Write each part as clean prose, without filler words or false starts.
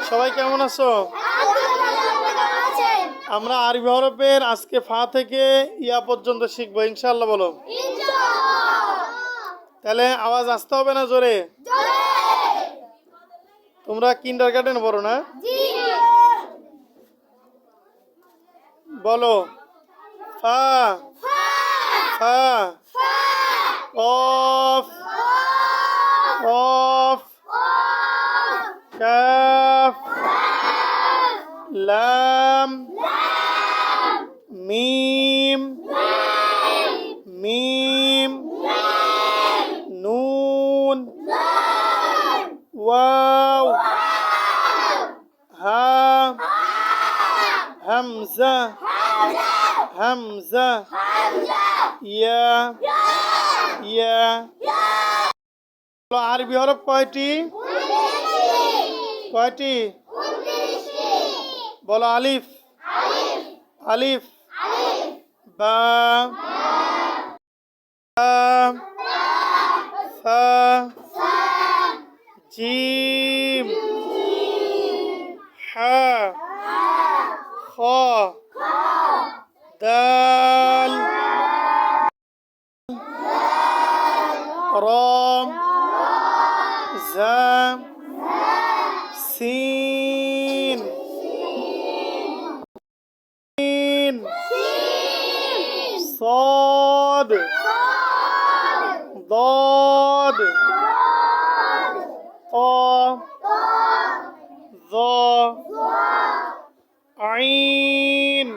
সবাই কেমন আছো? আমরা আরবি হরফের আজকে ফা থেকে ইয়া পর্যন্ত শিখবো ইনশাআল্লাহ। বলো তাহলে আওয়াজ আসতে হবে না জোরে? তোমরা কিন্ডারগার্টেনে পড়ো না? বলো ফা ফা কফ কফ কাফ লাম মিম মিম নুন ওয়াও হা হামজা হামজা ইয়া ইয়া। আরবি হরফ কয়টি? কয়টি? বলো আলিফ আলিফ বা ফা জিম হা খ দাল র জা সিন صاد ضاد طا ظا عين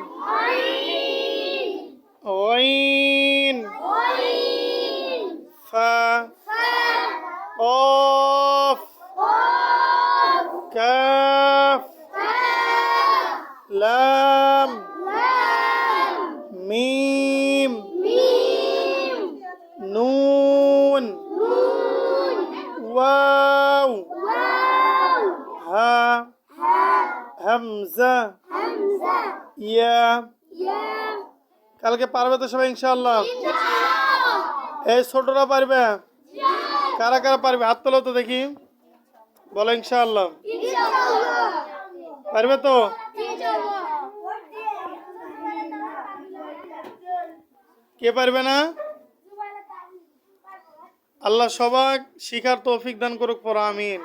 غين فا قاف كاف لام ميم نون واو ها হামজা ইয়া। কালকে পারবে তো সবাই ইনশাআল্লাহ? এই ছোটরা পারবে? কারা কারা পারবে হাত তোলো তো দেখি, বলো ইনশাআল্লাহ। পারবে তো? কে পারবে না? আল্লাহ সবাই শিখার তৌফিক দান করুক, পড়া আমিন।